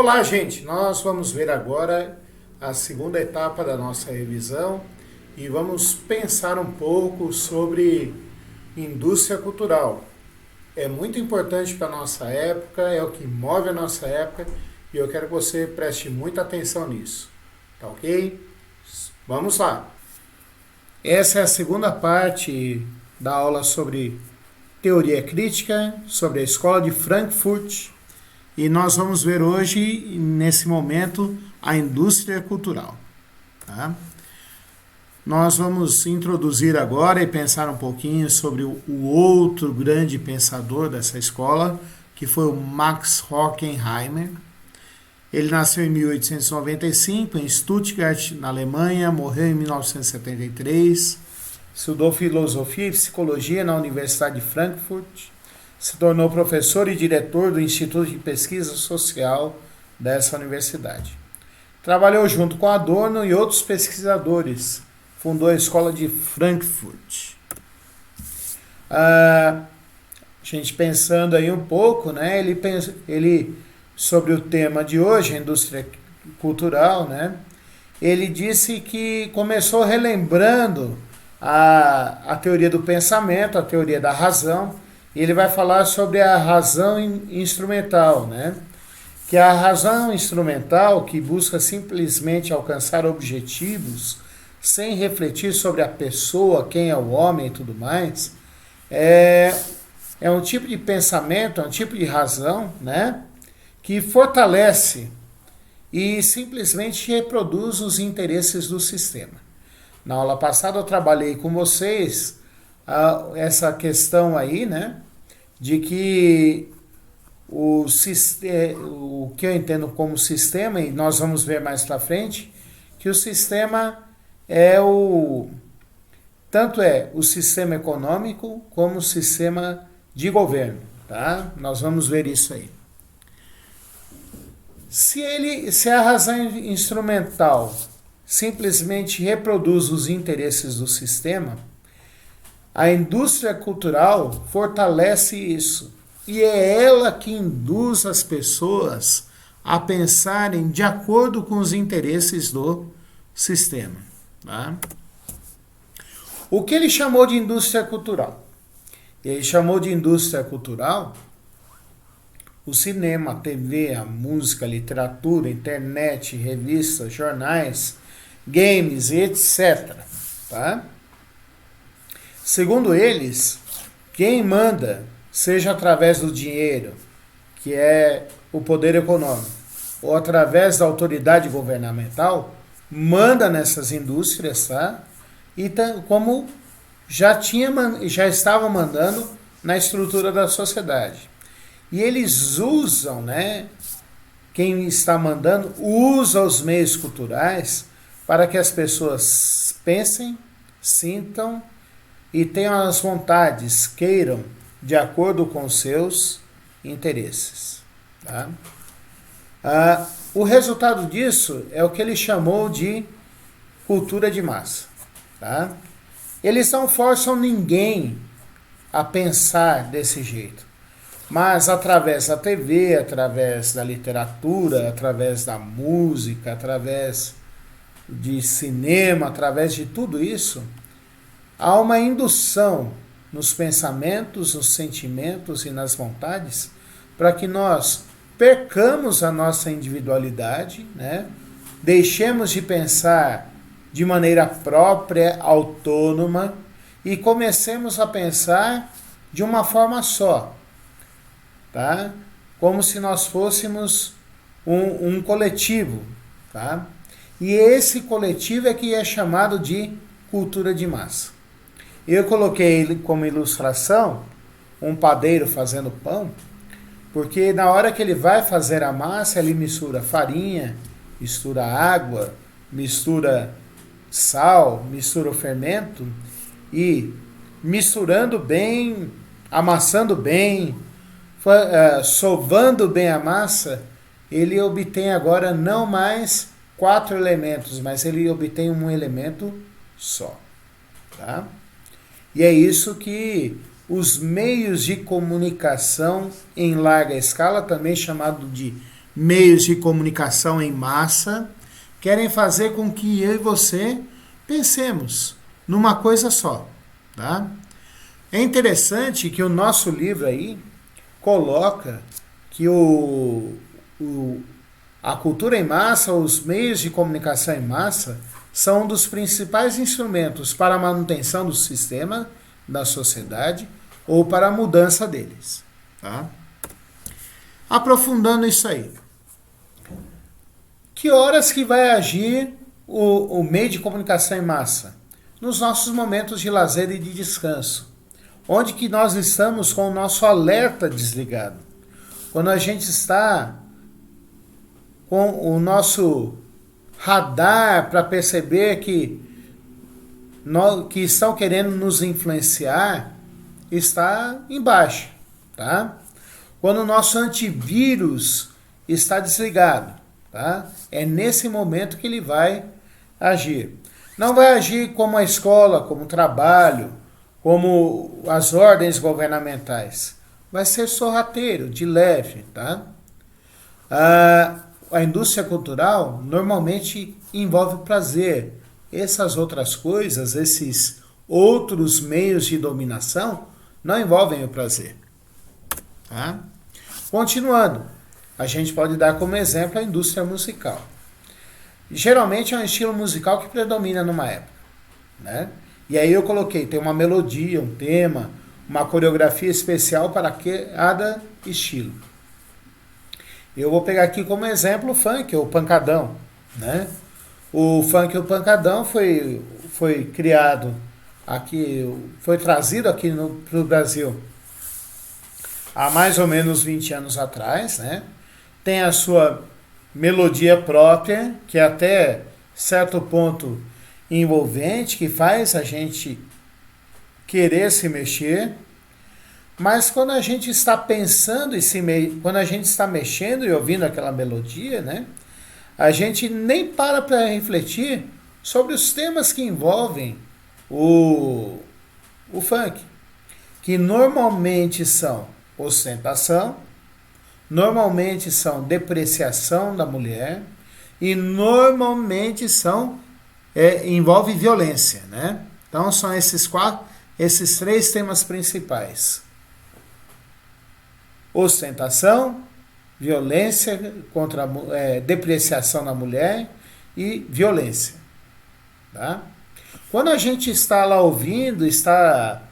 Olá, gente! Nós vamos ver agora a segunda etapa da nossa revisão e vamos pensar um pouco sobre indústria cultural. É muito importante para a nossa época, é o que move a nossa época e eu quero que você preste muita atenção nisso. Tá ok? Vamos lá! Essa é a segunda parte da aula sobre teoria crítica, sobre a escola de Frankfurt. E nós vamos ver hoje, nesse momento, a indústria cultural. Tá? Nós vamos introduzir agora e pensar um pouquinho sobre o outro grande pensador dessa escola, que foi o Max Horkheimer. Ele nasceu em 1895, em Stuttgart, na Alemanha, morreu em 1973, estudou filosofia e psicologia na Universidade de Frankfurt, se tornou professor e diretor do Instituto de Pesquisa Social dessa universidade. Trabalhou junto com Adorno e outros pesquisadores. Fundou a Escola de Frankfurt. A gente pensando aí um pouco, né? Ele sobre o tema de hoje, a indústria cultural, né? Ele disse que começou relembrando a teoria do pensamento, a teoria da razão. Ele vai falar sobre a razão instrumental, né? Que é a razão instrumental que busca simplesmente alcançar objetivos sem refletir sobre a pessoa, quem é o homem e tudo mais, é um tipo de pensamento, é um tipo de razão, né? Que fortalece e simplesmente reproduz os interesses do sistema. Na aula passada eu trabalhei com vocês essa questão aí, né, de que o que eu entendo como sistema, e nós vamos ver mais para frente, que o sistema tanto é o sistema econômico como o sistema de governo, tá? Nós vamos ver isso aí. Se a razão instrumental simplesmente reproduz os interesses do sistema, a indústria cultural fortalece isso. E é ela que induz as pessoas a pensarem de acordo com os interesses do sistema. Tá? O que ele chamou de indústria cultural? Ele chamou de indústria cultural o cinema, a TV, a música, a literatura, a internet, revistas, jornais, games, etc. Tá? Segundo eles, quem manda, seja através do dinheiro, que é o poder econômico, ou através da autoridade governamental, manda nessas indústrias, tá? E como já estava mandando na estrutura da sociedade. E eles usam, né? Quem está mandando usa os meios culturais para que as pessoas pensem, sintam e tenham as vontades, queiram, de acordo com seus interesses. Tá? O resultado disso é o que ele chamou de cultura de massa. Tá? Eles não forçam ninguém a pensar desse jeito, mas através da TV, através da literatura, através da música, através de cinema, através de tudo isso, há uma indução nos pensamentos, nos sentimentos e nas vontades para que nós percamos a nossa individualidade, né? Deixemos de pensar de maneira própria, autônoma e comecemos a pensar de uma forma só, tá? Como se nós fôssemos um coletivo, tá? E esse coletivo é que é chamado de cultura de massa. Eu coloquei como ilustração um padeiro fazendo pão, porque na hora que ele vai fazer a massa, ele mistura farinha, mistura água, mistura sal, mistura o fermento e misturando bem, amassando bem, sovando bem a massa, ele obtém agora não mais 4 elementos, mas ele obtém um elemento só. Tá? E é isso que os meios de comunicação em larga escala, também chamado de meios de comunicação em massa, querem fazer com que eu e você pensemos numa coisa só, tá? É interessante que o nosso livro aí coloca que a cultura em massa, os meios de comunicação em massa, são um dos principais instrumentos para a manutenção do sistema, da sociedade, ou para a mudança deles. Tá? Aprofundando isso aí. Que horas que vai agir o meio de comunicação em massa? Nos nossos momentos de lazer e de descanso. Onde que nós estamos com o nosso alerta desligado. Quando a gente está com o nosso radar para perceber que estão querendo nos influenciar, está embaixo, tá? Quando o nosso antivírus está desligado, tá? É nesse momento que ele vai agir. Não vai agir como a escola, como o trabalho, como as ordens governamentais. Vai ser sorrateiro, de leve, tá? A indústria cultural normalmente envolve prazer. Essas outras coisas, esses outros meios de dominação, não envolvem o prazer. Tá? Continuando, a gente pode dar como exemplo a indústria musical. Geralmente é um estilo musical que predomina numa época. Né? E aí eu coloquei, tem uma melodia, um tema, uma coreografia especial para cada estilo. Eu vou pegar aqui como exemplo o funk, ou pancadão. Né? O funk e o pancadão foi criado aqui, foi trazido aqui para o Brasil há mais ou menos 20 anos atrás. Né? Tem a sua melodia própria, que é até certo ponto envolvente, que faz a gente querer se mexer. Mas quando a gente está pensando quando a gente está mexendo e ouvindo aquela melodia, né, a gente nem para refletir sobre os temas que envolvem o funk, que normalmente são ostentação, normalmente são depreciação da mulher e normalmente envolve violência, né? Então são esses três temas principais. Ostentação, violência contra depreciação da mulher e violência. Tá? Quando a gente está lá ouvindo, está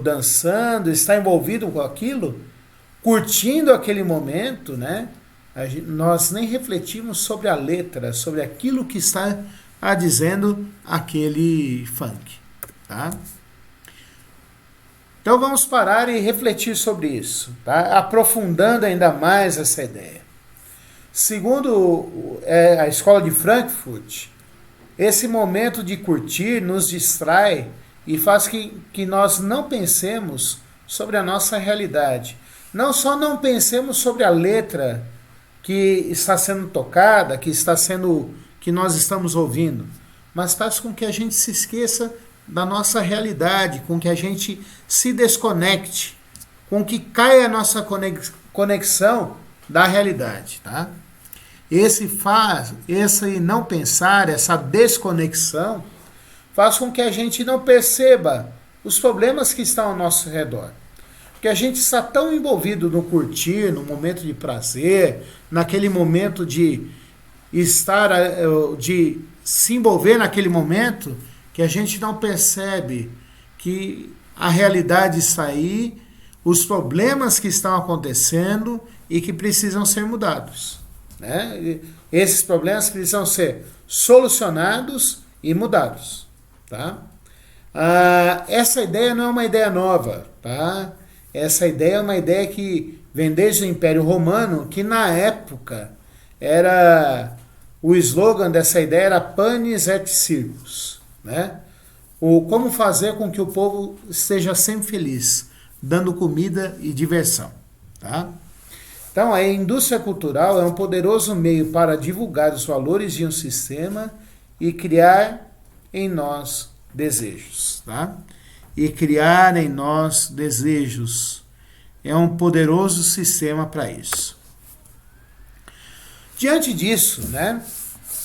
dançando, está envolvido com aquilo, curtindo aquele momento, né? Nós nem refletimos sobre a letra, sobre aquilo que está dizendo aquele funk. Tá? Então vamos parar e refletir sobre isso, tá? Aprofundando ainda mais essa ideia. Segundo a escola de Frankfurt, esse momento de curtir nos distrai e faz que nós não pensemos sobre a nossa realidade. Não só não pensemos sobre a letra que está sendo tocada, que nós estamos ouvindo, mas faz com que a gente se esqueça da nossa realidade, com que a gente se desconecte, com que caia a nossa conexão da realidade, tá? Esse não pensar, essa desconexão, faz com que a gente não perceba os problemas que estão ao nosso redor. Porque a gente está tão envolvido no curtir, no momento de prazer, naquele momento de se envolver naquele momento, que a gente não percebe que a realidade está aí, os problemas que estão acontecendo e que precisam ser mudados. Né? Esses problemas precisam ser solucionados e mudados. Tá? Essa ideia não é uma ideia nova. Tá? Essa ideia é uma ideia que vem desde o Império Romano, que na época o slogan dessa ideia era Panis et Circus. Né? Como fazer com que o povo esteja sempre feliz, dando comida e diversão. Tá? Então, a indústria cultural é um poderoso meio para divulgar os valores de um sistema e criar em nós desejos. Tá? E criar em nós desejos é um poderoso sistema para isso. Diante disso, né,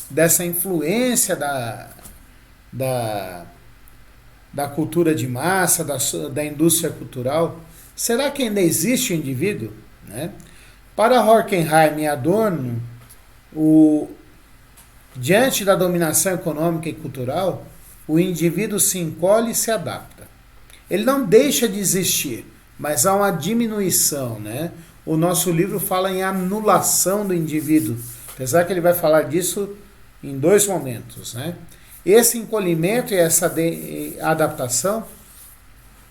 dessa influência da cultura de massa, da indústria cultural, será que ainda existe o indivíduo? Né? Para Horkheim e Adorno, diante da dominação econômica e cultural, o indivíduo se encolhe e se adapta. Ele não deixa de existir, mas há uma diminuição, né? O nosso livro fala em anulação do indivíduo, apesar que ele vai falar disso em 2 momentos, né? Esse encolhimento e essa adaptação,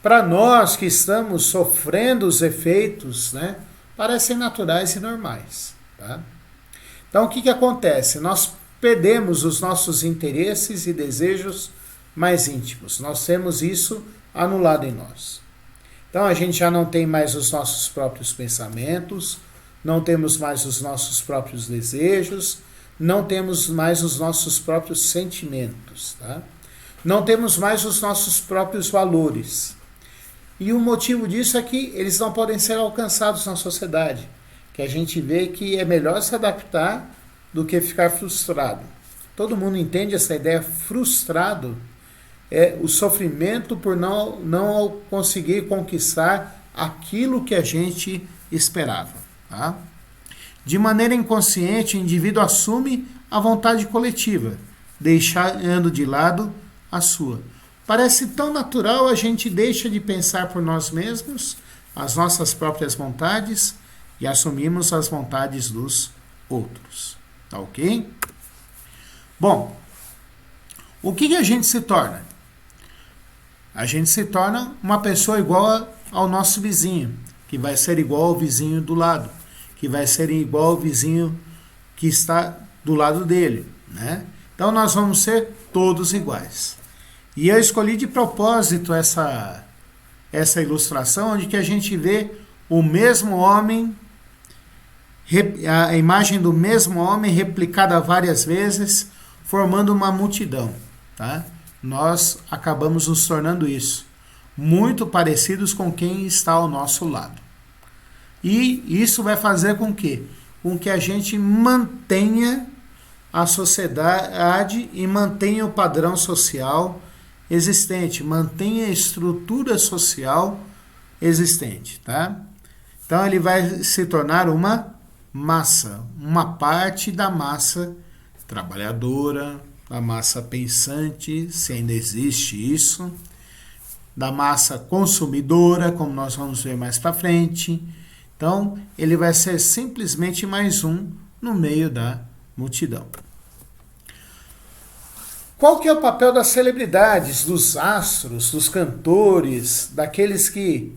para nós que estamos sofrendo os efeitos, né, parecem naturais e normais. Tá? Então, o que acontece? Nós perdemos os nossos interesses e desejos mais íntimos. Nós temos isso anulado em nós. Então, a gente já não tem mais os nossos próprios pensamentos, não temos mais os nossos próprios desejos, não temos mais os nossos próprios sentimentos, tá? Não temos mais os nossos próprios valores. E o motivo disso é que eles não podem ser alcançados na sociedade, que a gente vê que é melhor se adaptar do que ficar frustrado. Todo mundo entende essa ideia. Frustrado é o sofrimento por não conseguir conquistar aquilo que a gente esperava, tá? De maneira inconsciente, o indivíduo assume a vontade coletiva, deixando de lado a sua. Parece tão natural, a gente deixa de pensar por nós mesmos, as nossas próprias vontades, e assumimos as vontades dos outros. Tá ok? Bom, o que a gente se torna? A gente se torna uma pessoa igual ao nosso vizinho, que vai ser igual ao vizinho do lado, que vai ser igual ao vizinho que está do lado dele, né? Então nós vamos ser todos iguais. E eu escolhi de propósito essa ilustração, onde que a gente vê o mesmo homem, a imagem do mesmo homem replicada várias vezes, formando uma multidão, tá? Nós acabamos nos tornando isso, muito parecidos com quem está ao nosso lado. E isso vai fazer com que a gente mantenha a sociedade e mantenha o padrão social existente, mantenha a estrutura social existente, tá? Então ele vai se tornar uma massa, uma parte da massa trabalhadora, da massa pensante, se ainda existe isso, da massa consumidora, como nós vamos ver mais para frente. Então, ele vai ser simplesmente mais um no meio da multidão. Qual que é o papel das celebridades, dos astros, dos cantores, daqueles que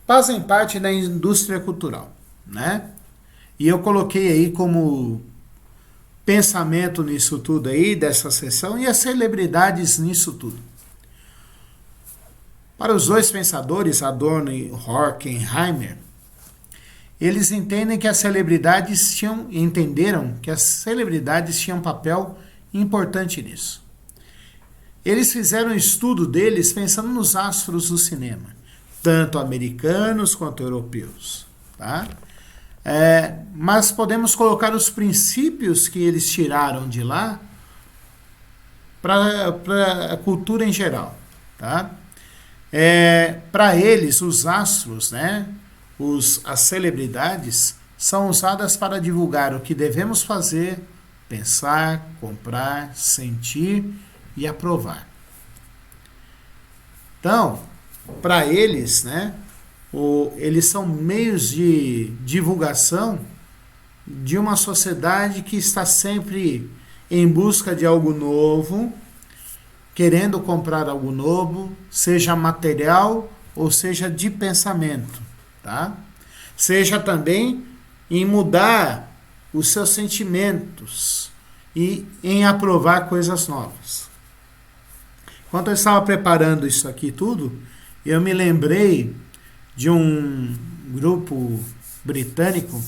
fazem parte da indústria cultural, né? E eu coloquei aí como pensamento nisso tudo aí, dessa sessão, e as celebridades nisso tudo. Para os 2 pensadores, Adorno e Horkheimer, eles entendem que as celebridades entenderam que as celebridades tinham um papel importante nisso. Eles fizeram um estudo deles pensando nos astros do cinema, tanto americanos quanto europeus, tá? Mas podemos colocar os princípios que eles tiraram de lá para a cultura em geral, tá? Para eles, os astros, né, as celebridades, são usadas para divulgar o que devemos fazer, pensar, comprar, sentir e aprovar. Então, para eles, né, eles são meios de divulgação de uma sociedade que está sempre em busca de algo novo, querendo comprar algo novo, seja material ou seja de pensamento, tá? Seja também em mudar os seus sentimentos e em aprovar coisas novas. Enquanto eu estava preparando isso aqui tudo, eu me lembrei de um grupo britânico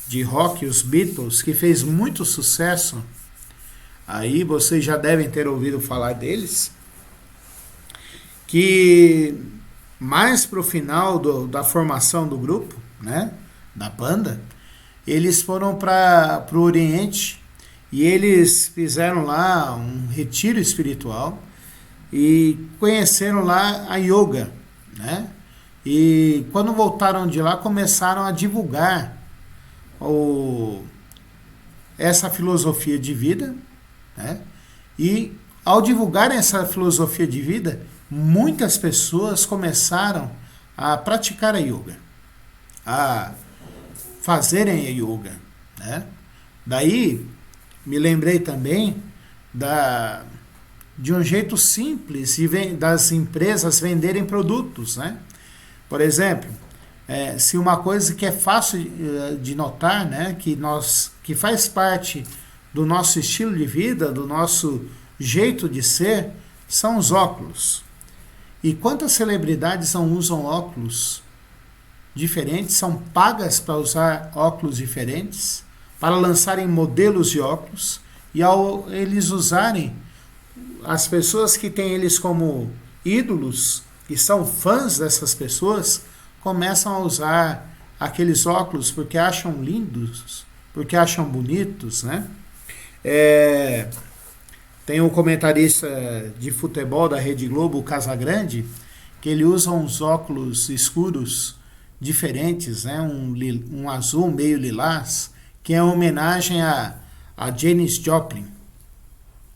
de rock, os Beatles, que fez muito sucesso. Aí vocês já devem ter ouvido falar deles, que mais para o final da formação do grupo, né, da banda, eles foram para o Oriente e eles fizeram lá um retiro espiritual e conheceram lá a yoga, né? E quando voltaram de lá, começaram a divulgar essa filosofia de vida, né? E ao divulgar essa filosofia de vida, muitas pessoas começaram a praticar a yoga, a fazerem a yoga, né? Daí me lembrei também de um jeito simples das empresas venderem produtos, né? Por exemplo, se uma coisa que é fácil de notar, né, que faz parte do nosso estilo de vida, do nosso jeito de ser, são os óculos. E quantas celebridades não usam óculos diferentes, são pagas para usar óculos diferentes, para lançarem modelos de óculos, e ao eles usarem, as pessoas que têm eles como ídolos, que são fãs dessas pessoas, começam a usar aqueles óculos porque acham lindos, porque acham bonitos, né? Tem um comentarista de futebol da Rede Globo, o Casagrande, que ele usa uns óculos escuros diferentes, né? Um azul meio lilás, que é uma homenagem a Janis Joplin,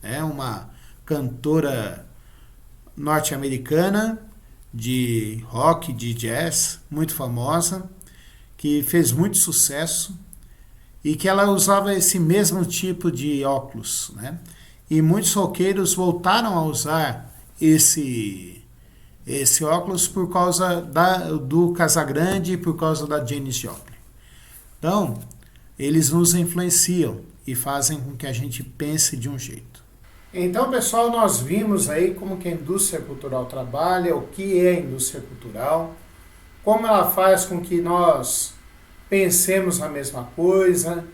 né? Uma cantora norte-americana de rock, de jazz, muito famosa, que fez muito sucesso e que ela usava esse mesmo tipo de óculos, né? E muitos roqueiros voltaram a usar esse óculos por causa do Casagrande e por causa da Janis Joplin. Então, eles nos influenciam e fazem com que a gente pense de um jeito. Então, pessoal, nós vimos aí como que a indústria cultural trabalha, o que é a indústria cultural, como ela faz com que nós pensemos a mesma coisa,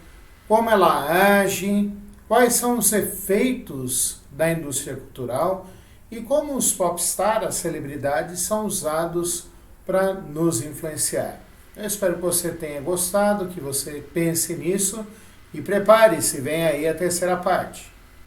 como ela age, quais são os efeitos da indústria cultural e como os popstars, as celebridades, são usados para nos influenciar. Eu espero que você tenha gostado, que você pense nisso e prepare-se, vem aí a terceira parte.